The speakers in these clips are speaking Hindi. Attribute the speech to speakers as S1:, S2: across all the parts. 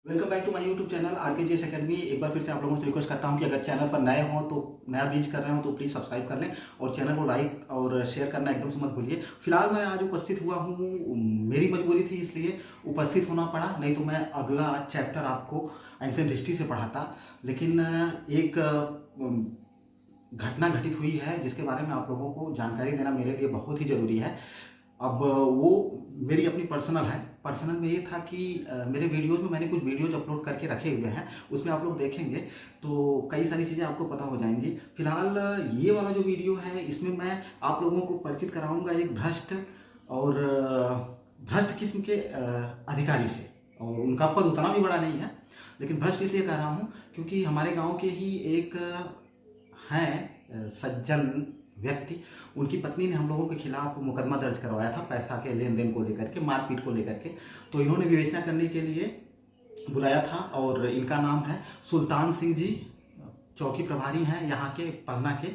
S1: Welcome back to my YouTube channel RKGS Academy. एक बार फिर से आप लोगों से रिक्वेस्ट करता हूं कि अगर चैनल पर नए हो तो नया विजिट कर रहे हो तो प्लीज़ सब्सक्राइब कर लें और चैनल को लाइक और शेयर करना एकदम से मत भूलिए। फिलहाल मैं आज उपस्थित हुआ हूं, मेरी मजबूरी थी इसलिए उपस्थित होना पड़ा, नहीं तो मैं अगला चैप्टर आपको एंशिएंट हिस्ट्री से पढ़ाता। लेकिन एक घटना घटित हुई है जिसके बारे में आप लोगों को जानकारी देना मेरे लिए बहुत ही ज़रूरी है। अब वो मेरी अपनी पर्सनल में ये था कि मेरे वीडियोज़ में मैंने कुछ वीडियोज़ अपलोड करके रखे हुए हैं, उसमें आप लोग देखेंगे तो कई सारी चीज़ें आपको पता हो जाएंगी। फिलहाल ये वाला जो वीडियो है इसमें मैं आप लोगों को परिचित कराऊंगा एक भ्रष्ट किस्म के अधिकारी से। और उनका पद उतना भी बड़ा नहीं है, लेकिन भ्रष्ट इसलिए कह रहा हूँ क्योंकि हमारे गाँव के ही एक हैं सज्जन व्यक्ति, उनकी पत्नी ने हम लोगों के खिलाफ मुकदमा दर्ज करवाया था पैसा के लेन देन को लेकर के, मारपीट को लेकर के। तो इन्होंने विवेचना करने के लिए बुलाया था और इनका नाम है सुल्तान सिंह जी। चौकी प्रभारी हैं यहाँ के पलना के,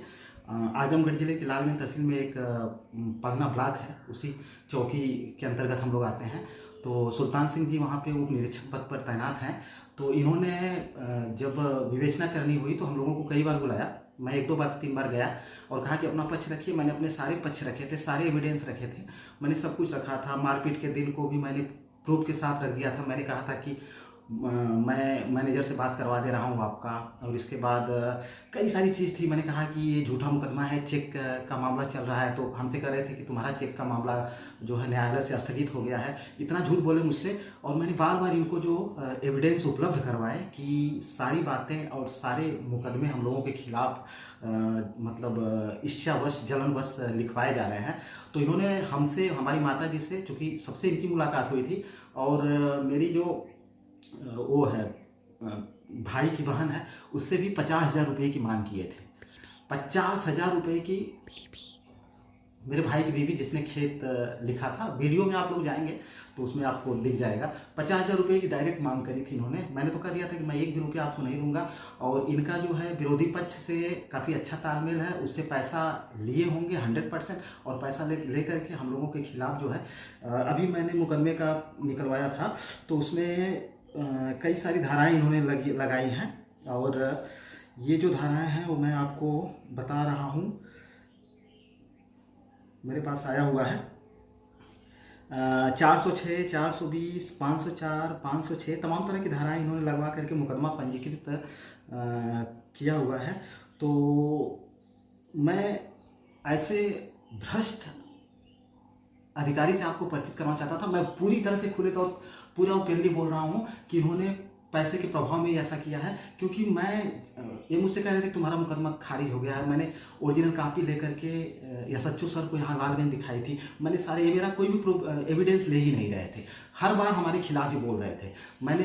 S1: आजमगढ़ जिले के लालगंज तहसील में एक पलना ब्लॉक है, उसी चौकी के अंतर्गत हम लोग आते हैं। तो सुल्तान सिंह जी वहाँ पे उप निरीक्षक पद पर तैनात हैं। तो इन्होंने जब विवेचना करनी हुई तो हम लोगों को कई बार बुलाया, मैं 1-2 बार 3 बार गया और कहा कि अपना पक्ष रखिए। मैंने अपने सारे पक्ष रखे थे, सारे एविडेंस रखे थे, मैंने सब कुछ रखा था। मारपीट के दिन को भी मैंने प्रूफ के साथ रख दिया था। मैंने कहा था कि मैं मैनेजर से बात करवा दे रहा हूँ आपका। और इसके बाद कई सारी चीज़ थी। मैंने कहा कि ये झूठा मुकदमा है, चेक का मामला चल रहा है। तो हमसे कह रहे थे कि तुम्हारा चेक का मामला जो है न्यायालय से स्थगित हो गया है। इतना झूठ बोले मुझसे। और मैंने बार बार इनको जो एविडेंस उपलब्ध करवाए कि सारी बातें और सारे मुकदमे हम लोगों के खिलाफ मतलब ईर्ष्यावश जलनवश लिखवाए जा रहे हैं। तो इन्होंने हमसे, हमारी माता जी से, चूँकि सबसे इनकी मुलाकात हुई थी और मेरी जो वो है भाई की बहन है, उससे भी 50,000 रुपये की मांग किए थे। 50,000 रुपये की, मेरे भाई की बीवी जिसने खेत लिखा था, वीडियो में आप लोग जाएंगे तो उसमें आपको दिख जाएगा। 50,000 रुपये की डायरेक्ट मांग करी थी इन्होंने। मैंने तो कह दिया था कि मैं एक भी रुपया आपको नहीं दूंगा। और इनका जो है विरोधी पक्ष से काफ़ी अच्छा तालमेल है, उससे पैसा लिए होंगे 100%। और पैसा ले करके हम लोगों के खिलाफ जो है अभी मैंने मुकदमे का निकलवाया था तो उसमें कई सारी धाराएं इन्होंने लगाई हैं। और ये जो धाराएं हैं वो मैं आपको बता रहा हूँ, मेरे पास आया हुआ है 406, 420, 504, 506, तमाम तरह की धाराएं इन्होंने लगवा करके मुकदमा पंजीकृत किया हुआ है। तो मैं ऐसे भ्रष्ट अधिकारी से आपको परिचित करना चाहता था। मैं पूरी तरह से खुले तौर पूरा ओपनली बोल रहा हूँ कि इन्होंने पैसे के प्रभाव में ऐसा किया है। क्योंकि ये मुझसे कह रहे थे कि तुम्हारा मुकदमा खारिज हो गया है। मैंने ओरिजिनल कॉपी लेकर के एसएचओ सर को यहाँ लालगंज दिखाई थी। मैंने सारे, मेरा कोई भी एविडेंस ले ही नहीं रहे थे, हर बार हमारे खिलाफ ही बोल रहे थे। मैं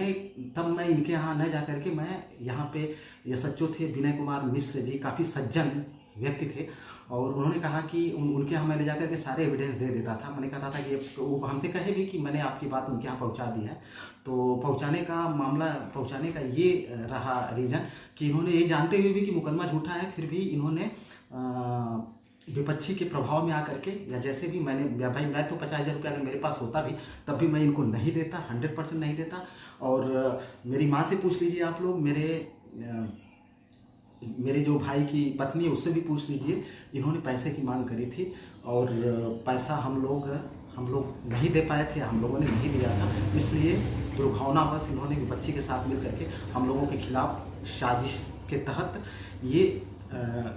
S1: इनके यहाँ न जा करके, मैं यहाँ पे एसएचओ थे विनय कुमार मिश्र जी, काफ़ी सज्जन व्यक्ति थे, और उन्होंने कहा कि उनके यहाँ मैं ले जाकर के सारे एविडेंस दे देता था। मैंने कहा था कि वो हमसे कहे भी कि मैंने आपकी बात उनके यहाँ पहुँचा दी है। तो पहुँचाने का ये रहा रीज़न कि इन्होंने ये जानते हुए भी कि मुकदमा झूठा है, फिर भी इन्होंने विपक्षी के प्रभाव में आकर के, या जैसे भी भाई मैं तो 50,000 रुपया अगर मेरे पास होता भी तब भी मैं इनको नहीं देता, 100% नहीं देता। और मेरी माँ से पूछ लीजिए आप लोग, मेरे जो भाई की पत्नी है उससे भी पूछ लीजिए, इन्होंने पैसे की मांग करी थी और पैसा हम लोग नहीं दे पाए थे, हम लोगों ने नहीं दिया था। इसलिए दुर्भावनावश इन्होंने विपक्षी के साथ मिल करके हम लोगों के खिलाफ साजिश के तहत ये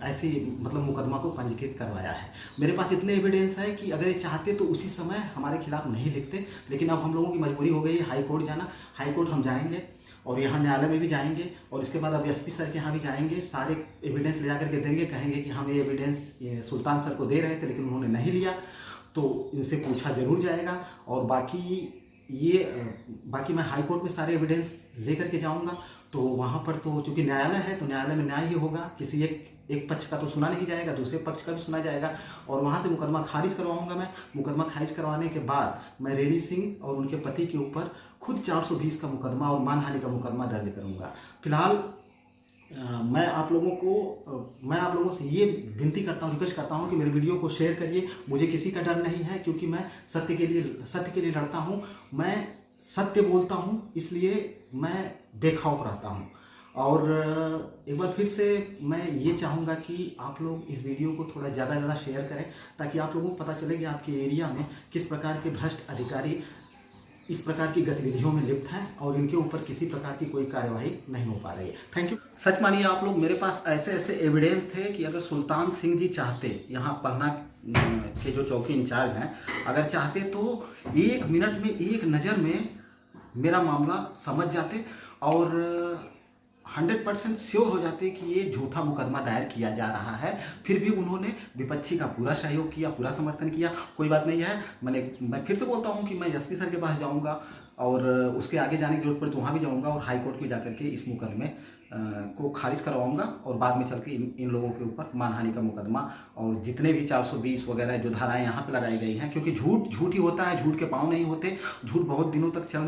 S1: ऐसी मतलब मुकदमा को पंजीकृत करवाया है। मेरे पास इतने एविडेंस है कि अगर ये चाहते तो उसी समय हमारे खिलाफ नहीं लिखते। लेकिन अब हम लोगों की मजबूरी हो गई है हाई कोर्ट जाना। हाई कोर्ट हम जाएंगे और यहाँ न्यायालय में भी जाएंगे और इसके बाद अब एसपी सर के यहाँ भी जाएंगे, सारे एविडेंस ले जा करके देंगे, कहेंगे कि हम ये एविडेंस सुल्तान सर को दे रहे थे लेकिन उन्होंने नहीं लिया। तो इनसे पूछा जरूर जाएगा। और बाकी मैं हाई कोर्ट में सारे एविडेंस ले करके जाऊँगा। तो वहाँ पर तो चूँकि न्यायालय है तो न्यायालय में न्याय ही होगा, किसी एक पक्ष का तो सुना नहीं जाएगा, दूसरे पक्ष का भी सुना जाएगा। और वहाँ से मुकदमा खारिज करवाऊंगा मैं। मुकदमा खारिज करवाने के बाद मैं रेनी सिंह और उनके पति के ऊपर खुद 420 का मुकदमा और मानहानि का मुकदमा दर्ज करूँगा। फिलहाल मैं आप लोगों से ये विनती करता हूँ, रिक्वेस्ट करता हूँ कि मेरे वीडियो को शेयर करिए। मुझे किसी का डर नहीं है, क्योंकि मैं सत्य के लिए लड़ता हूँ, मैं सत्य बोलता हूँ। इसलिए मैं बेखौफ रहता हूँ। और एक बार फिर से मैं ये चाहूँगा कि आप लोग इस वीडियो को थोड़ा ज़्यादा से ज़्यादा शेयर करें, ताकि आप लोगों को पता चले कि आपके एरिया में किस प्रकार के भ्रष्ट अधिकारी इस प्रकार की गतिविधियों में लिप्त हैं और इनके ऊपर किसी प्रकार की कोई कार्यवाही नहीं हो पा रही है। Thank you. सच मानिए आप लोग, मेरे पास ऐसे ऐसे एविडेंस थे कि अगर सुल्तान सिंह जी चाहते, यहाँ पन्ना के जो चौकी इंचार्ज हैं, अगर चाहते तो 1 मिनट में, एक नज़र में मेरा मामला समझ जाते और 100% श्योर हो जाते कि ये झूठा मुकदमा दायर किया जा रहा है। फिर भी उन्होंने विपक्षी का पूरा सहयोग किया, पूरा समर्थन किया। कोई बात नहीं है, मैं फिर से बोलता हूँ कि मैं एसपी सर के पास जाऊँगा और उसके आगे जाने की जरूरत पड़े तो वहाँ भी जाऊँगा और हाई कोर्ट में जाकर के इस मुकदमे को खारिज करवाऊंगा और बाद में चल के इन लोगों के ऊपर मानहानि का मुकदमा और जितने भी 420 वगैरह जो धाराएं यहाँ पे लगाई गई हैं, क्योंकि झूठ ही होता है, झूठ के पाँव नहीं होते। झूठ बहुत दिनों तक चल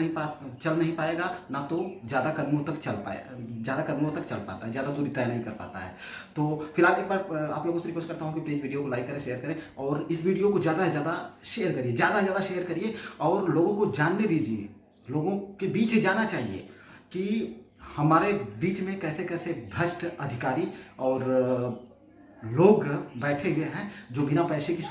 S1: नहीं पाएगा, ना तो ज़्यादा कदमों तक चल पाता है, ज़्यादा दूरी तय नहीं कर पाता है। तो फिलहाल एक बार आप लोगों से रिक्वेस्ट करता हूँ कि प्लीज़ वीडियो को लाइक करें, शेयर करें और इस वीडियो को ज़्यादा से ज़्यादा शेयर करिए और लोगों को जानने दीजिए। लोगों के बीच जाना चाहिए कि हमारे बीच में कैसे कैसे भ्रष्ट अधिकारी और लोग बैठे हुए हैं जो बिना पैसे की